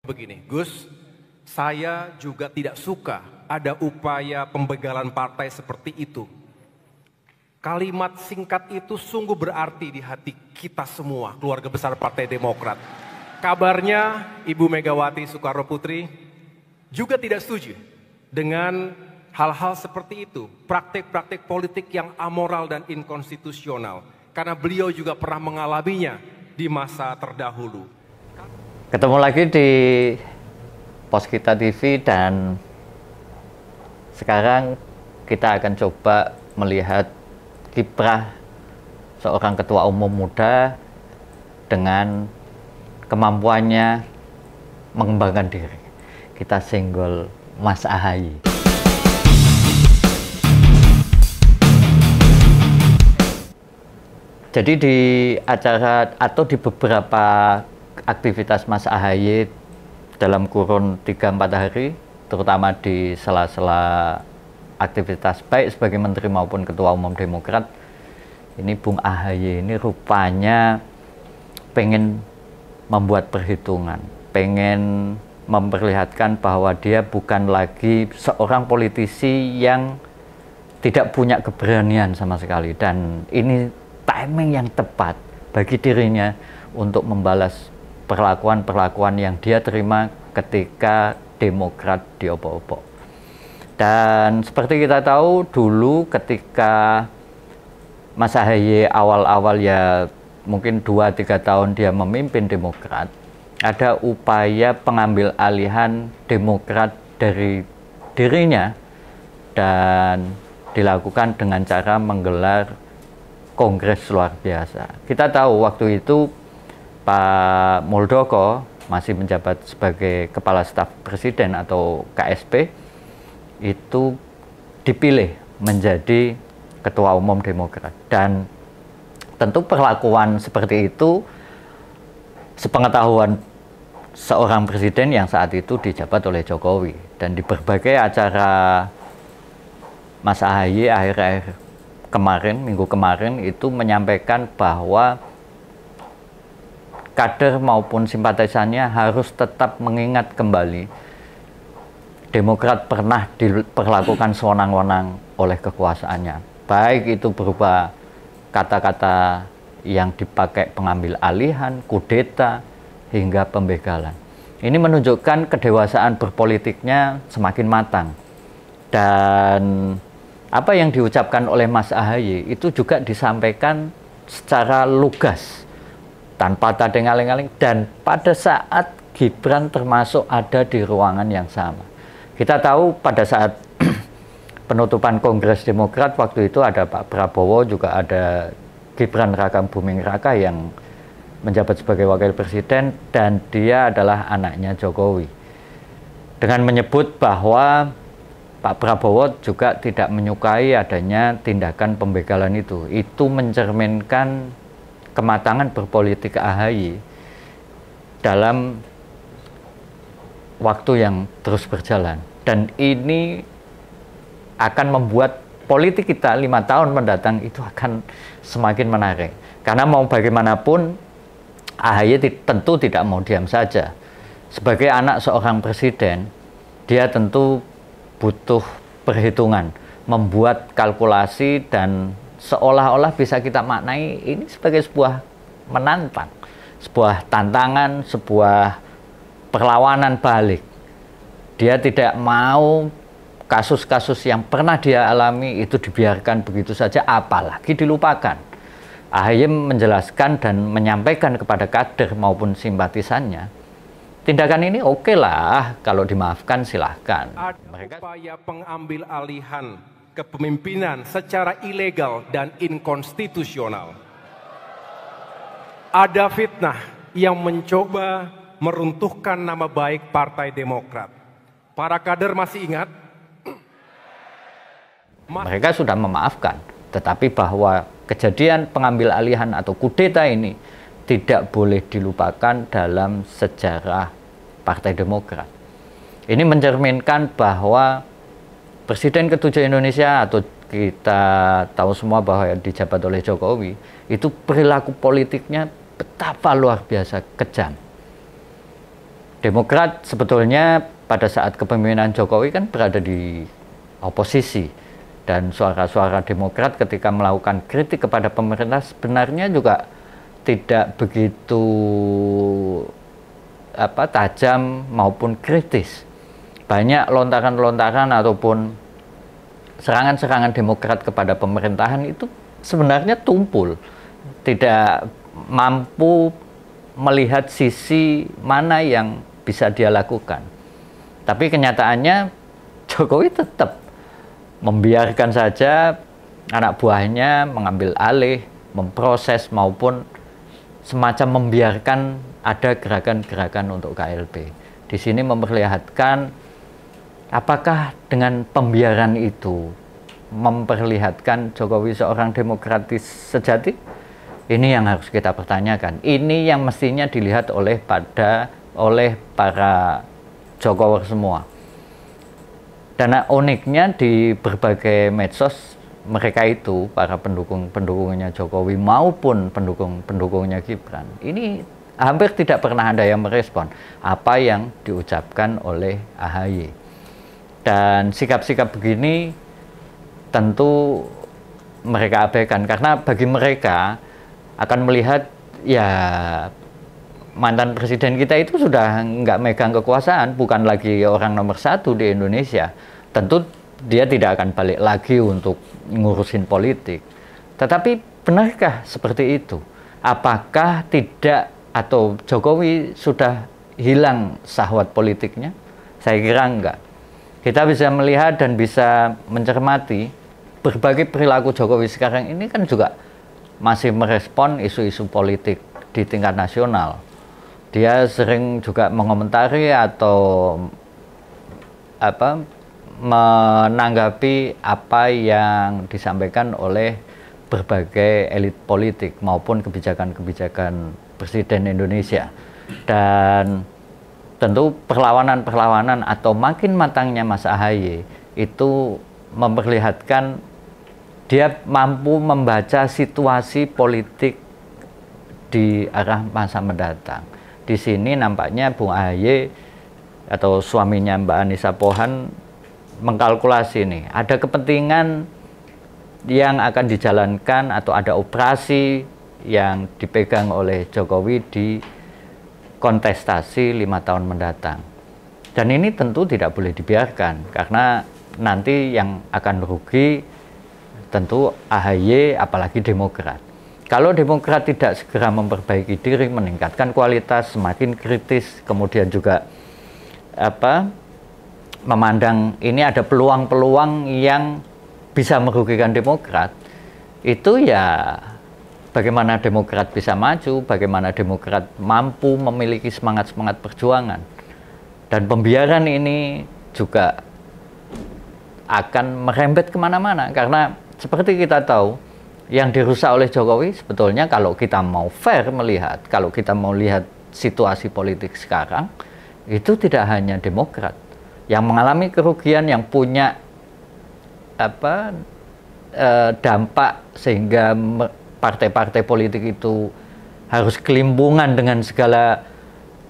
Begini, Gus, saya juga tidak suka ada upaya pembegalan partai seperti itu. Kalimat singkat itu sungguh berarti di hati kita semua, keluarga besar Partai Demokrat. Kabarnya Ibu Megawati Soekarnoputri juga tidak setuju dengan hal-hal seperti itu, praktik-praktik politik yang amoral dan inkonstitusional, karena beliau juga pernah mengalaminya di masa terdahulu. Ketemu lagi di Poskita TV dan sekarang kita akan coba melihat kiprah seorang ketua umum muda dengan kemampuannya mengembangkan diri. Kita senggol Mas Ahaye. Jadi di acara atau di beberapa aktivitas Mas Ahaye dalam kurun 3-4 hari, terutama di sela-sela aktivitas baik sebagai menteri maupun ketua umum Demokrat, ini Bung Ahaye ini rupanya pengen membuat perhitungan, pengen memperlihatkan bahwa dia bukan lagi seorang politisi yang tidak punya keberanian sama sekali, dan ini timing yang tepat bagi dirinya untuk membalas perlakuan-perlakuan yang dia terima ketika Demokrat diobok-obok. Dan seperti kita tahu dulu ketika Mas Ahaye awal-awal ya mungkin 2-3 tahun dia memimpin Demokrat, ada upaya pengambil alihan Demokrat dari dirinya dan dilakukan dengan cara menggelar kongres luar biasa. Kita tahu waktu itu Pak Muldoko masih menjabat sebagai Kepala Staf Presiden atau KSP, itu dipilih menjadi Ketua Umum Demokrat. Dan tentu perlakuan seperti itu sepengetahuan seorang presiden yang saat itu dijabat oleh Jokowi. Dan di berbagai acara Mas Ahaye akhir-akhir kemarin, minggu kemarin itu menyampaikan bahwa kader maupun simpatisannya harus tetap mengingat kembali Demokrat pernah diperlakukan sewenang-wenang oleh kekuasaannya, baik itu berupa kata-kata yang dipakai pengambil alihan, kudeta, hingga pembegalan. Ini menunjukkan kedewasaan berpolitiknya semakin matang. Dan apa yang diucapkan oleh Mas Ahaye itu juga disampaikan secara lugas, tanpa tadeng-aling-aling, dan pada saat Gibran termasuk ada di ruangan yang sama. Kita tahu pada saat penutupan Kongres Demokrat waktu itu ada Pak Prabowo, juga ada Gibran Raka Buming Raka yang menjabat sebagai wakil presiden, dan dia adalah anaknya Jokowi. Dengan menyebut bahwa Pak Prabowo juga tidak menyukai adanya tindakan pembegalan itu mencerminkan kematangan berpolitik Ahaye dalam waktu yang terus berjalan. Dan ini akan membuat politik kita 5 tahun mendatang itu akan semakin menarik. Karena mau bagaimanapun Ahaye tentu tidak mau diam saja. Sebagai anak seorang presiden, dia tentu butuh perhitungan, membuat kalkulasi, dan seolah-olah bisa kita maknai ini sebagai sebuah menantang, sebuah tantangan, sebuah perlawanan balik. Dia tidak mau kasus-kasus yang pernah dia alami itu dibiarkan begitu saja, apalagi dilupakan. Ahaye menjelaskan dan menyampaikan kepada kader maupun simpatisannya, tindakan ini oke lah, kalau dimaafkan silahkan. Ada upaya pengambil alihan kepemimpinan secara ilegal dan inkonstitusional. Ada fitnah yang mencoba meruntuhkan nama baik Partai Demokrat. Para kader masih ingat? Mereka sudah memaafkan, tetapi bahwa kejadian pengambil alihan atau kudeta ini tidak boleh dilupakan dalam sejarah Partai Demokrat. Ini mencerminkan bahwa Presiden ke-7 Indonesia, atau kita tahu semua bahwa dijabat oleh Jokowi, itu perilaku politiknya betapa luar biasa kejam. Demokrat sebetulnya pada saat kepemimpinan Jokowi kan berada di oposisi, dan suara-suara Demokrat ketika melakukan kritik kepada pemerintah sebenarnya juga tidak begitu tajam maupun kritis. Banyak lontaran-lontaran ataupun serangan-serangan Demokrat kepada pemerintahan itu sebenarnya tumpul, tidak mampu melihat sisi mana yang bisa dia lakukan. Tapi kenyataannya Jokowi tetap membiarkan saja anak buahnya mengambil alih, memproses maupun semacam membiarkan ada gerakan-gerakan untuk KLB. Di sini memperlihatkan apakah dengan pembiaran itu memperlihatkan Jokowi seorang demokratis sejati? Ini yang harus kita pertanyakan. Ini yang mestinya dilihat oleh para Jokower semua. Dan uniknya di berbagai medsos mereka itu, para pendukungnya Jokowi maupun pendukungnya Gibran, ini hampir tidak pernah ada yang merespon apa yang diucapkan oleh AHY. Dan sikap-sikap begini tentu mereka abaikan, karena bagi mereka akan melihat ya mantan presiden kita itu sudah nggak megang kekuasaan, bukan lagi orang nomor satu di Indonesia. Tentu dia tidak akan balik lagi untuk ngurusin politik. Tetapi benarkah seperti itu? Apakah tidak, atau Jokowi sudah hilang syahwat politiknya? Saya kira enggak. Kita bisa melihat dan bisa mencermati berbagai perilaku Jokowi sekarang ini kan juga masih merespon isu-isu politik di tingkat nasional. Dia sering juga mengomentari atau menanggapi apa yang disampaikan oleh berbagai elit politik maupun kebijakan-kebijakan Presiden Indonesia. Dan tentu perlawanan-perlawanan atau makin matangnya Mas AHY itu memperlihatkan dia mampu membaca situasi politik di arah masa mendatang. Di sini nampaknya Bung AHY atau suaminya Mbak Anissa Pohan mengkalkulasi nih, ada kepentingan yang akan dijalankan atau ada operasi yang dipegang oleh Jokowi di kontestasi 5 tahun mendatang. Dan ini tentu tidak boleh dibiarkan, karena nanti yang akan rugi tentu AHY apalagi Demokrat. Kalau Demokrat tidak segera memperbaiki diri, meningkatkan kualitas, semakin kritis, kemudian juga memandang ini ada peluang-peluang yang bisa merugikan Demokrat, itu ya bagaimana Demokrat bisa maju, bagaimana Demokrat mampu memiliki semangat-semangat perjuangan. Dan pembiaran ini juga akan merembet kemana-mana, karena seperti kita tahu, yang dirusak oleh Jokowi sebetulnya kalau kita mau fair melihat, kalau kita mau lihat situasi politik sekarang, itu tidak hanya Demokrat yang mengalami kerugian, yang punya dampak sehingga partai-partai politik itu harus kelimpungan dengan segala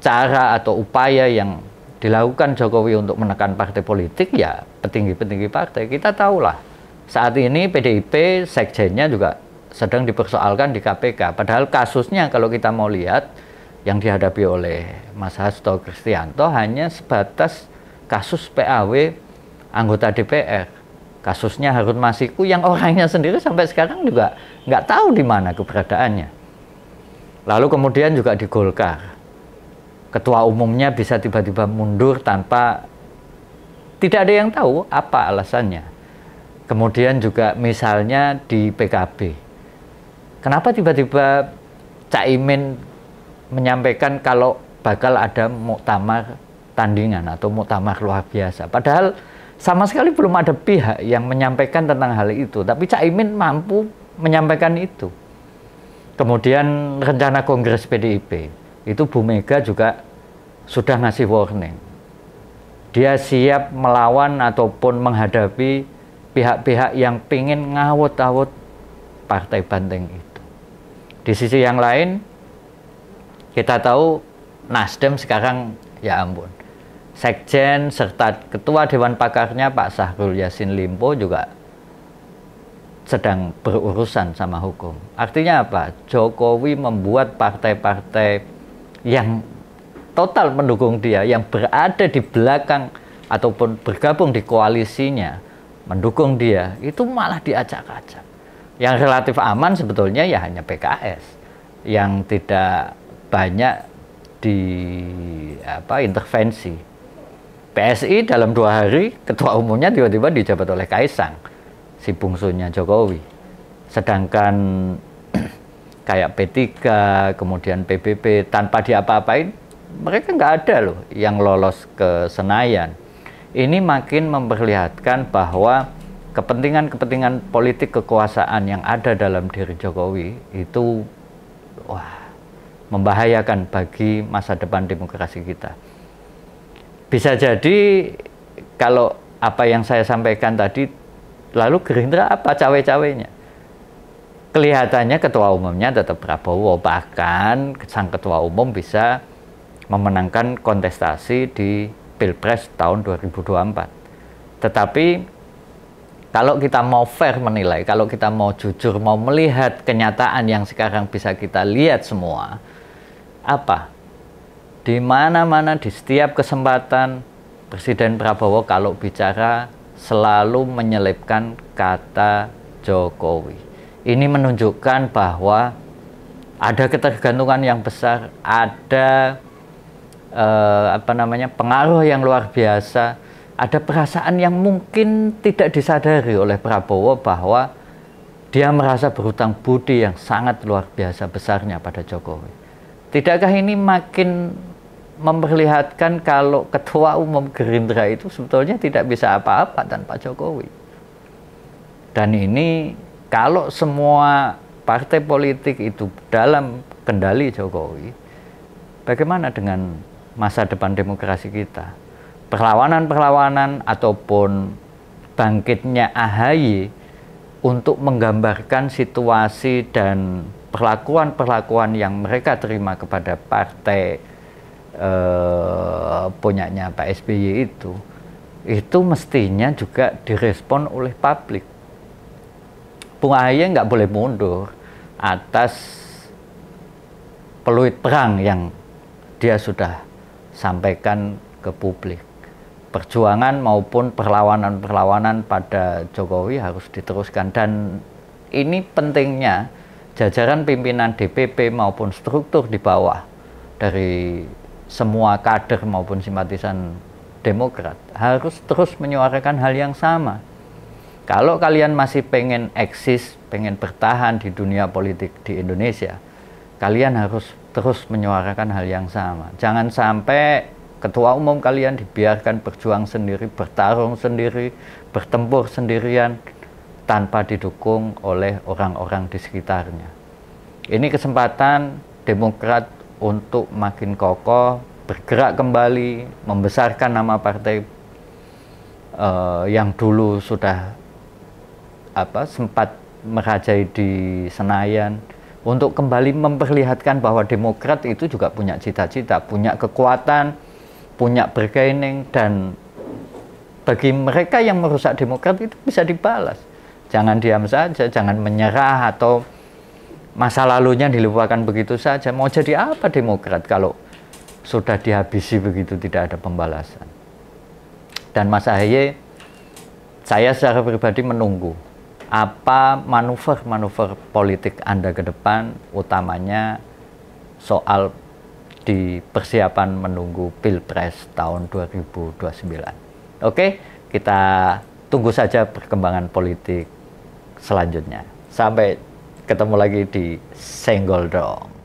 cara atau upaya yang dilakukan Jokowi untuk menekan partai politik, ya petinggi-petinggi partai. Kita tahulah saat ini PDIP sekjennya juga sedang dipersoalkan di KPK. Padahal kasusnya kalau kita mau lihat yang dihadapi oleh Mas Hasto Kristianto hanya sebatas kasus PAW anggota DPR. Kasusnya Harun Masiku yang orangnya sendiri sampai sekarang juga nggak tahu di mana keberadaannya. Lalu kemudian juga di Golkar, ketua umumnya bisa tiba-tiba mundur tanpa, tidak ada yang tahu apa alasannya. Kemudian juga misalnya di PKB, kenapa tiba-tiba Caimin menyampaikan kalau bakal ada muktamar tandingan atau muktamar luar biasa, padahal sama sekali belum ada pihak yang menyampaikan tentang hal itu, tapi Caimin mampu menyampaikan itu. Kemudian rencana Kongres PDIP, itu Bu Mega juga sudah ngasih warning. Dia siap melawan ataupun menghadapi pihak-pihak yang pingin ngawut-awut partai banteng itu. Di sisi yang lain, kita tahu Nasdem sekarang ya ampun. Sekjen serta Ketua Dewan Pakarnya Pak Syahrul Yassin Limpo juga sedang berurusan sama hukum. Artinya apa? Jokowi membuat partai-partai yang total mendukung dia, yang berada di belakang ataupun bergabung di koalisinya, mendukung dia, itu malah diacak-acak. Yang relatif aman sebetulnya ya hanya PKS, yang tidak banyak intervensi. PSI dalam 2 hari ketua umumnya tiba-tiba dijabat oleh Kaisang, si bungsunya Jokowi. Sedangkan kayak P3, kemudian PBB, tanpa diapa-apain, mereka nggak ada loh yang lolos ke Senayan. Ini makin memperlihatkan bahwa kepentingan-kepentingan politik kekuasaan yang ada dalam diri Jokowi itu membahayakan bagi masa depan demokrasi kita. Bisa jadi kalau apa yang saya sampaikan tadi, lalu Gerindra apa cawe-cawenya? Kelihatannya ketua umumnya tetap Prabowo, bahkan sang ketua umum bisa memenangkan kontestasi di Pilpres tahun 2024. Tetapi kalau kita mau fair menilai, kalau kita mau jujur, mau melihat kenyataan yang sekarang bisa kita lihat semua, apa? Di mana-mana, di setiap kesempatan, Presiden Prabowo kalau bicara selalu menyelipkan kata Jokowi. Ini menunjukkan bahwa ada ketergantungan yang besar, ada pengaruh yang luar biasa, ada perasaan yang mungkin tidak disadari oleh Prabowo bahwa dia merasa berhutang budi yang sangat luar biasa besarnya pada Jokowi. Tidakkah ini makin memperlihatkan kalau ketua umum Gerindra itu sebetulnya tidak bisa apa-apa tanpa Jokowi? Dan ini kalau semua partai politik itu dalam kendali Jokowi, bagaimana dengan masa depan demokrasi kita? Perlawanan-perlawanan ataupun bangkitnya AHY untuk menggambarkan situasi dan perlakuan-perlakuan yang mereka terima kepada partai punyanya Pak SBY itu mestinya juga direspon oleh publik. Bung AHY nggak boleh mundur atas peluit perang yang dia sudah sampaikan ke publik. Perjuangan maupun perlawanan-perlawanan pada Jokowi harus diteruskan, dan ini pentingnya jajaran pimpinan DPP maupun struktur di bawah dari semua kader maupun simpatisan Demokrat harus terus menyuarakan hal yang sama. Kalau kalian masih pengen eksis, pengen bertahan di dunia politik di Indonesia, kalian harus terus menyuarakan hal yang sama. Jangan sampai ketua umum kalian dibiarkan berjuang sendiri, bertarung sendiri, bertempur sendirian tanpa didukung oleh orang-orang di sekitarnya. Ini kesempatan Demokrat untuk makin kokoh, bergerak kembali, membesarkan nama partai yang dulu sudah sempat merajai di Senayan, untuk kembali memperlihatkan bahwa Demokrat itu juga punya cita-cita, punya kekuatan, punya bargaining, dan bagi mereka yang merusak Demokrat itu bisa dibalas. Jangan diam saja, jangan menyerah atau masa lalunya dilupakan begitu saja. Mau jadi apa Demokrat kalau sudah dihabisi begitu, tidak ada pembalasan? Dan Mas AHY, saya secara pribadi menunggu apa manuver-manuver politik Anda ke depan, utamanya soal di persiapan menunggu Pilpres tahun 2029. Oke, kita tunggu saja perkembangan politik selanjutnya. Sampai ketemu lagi di Senggol Dong.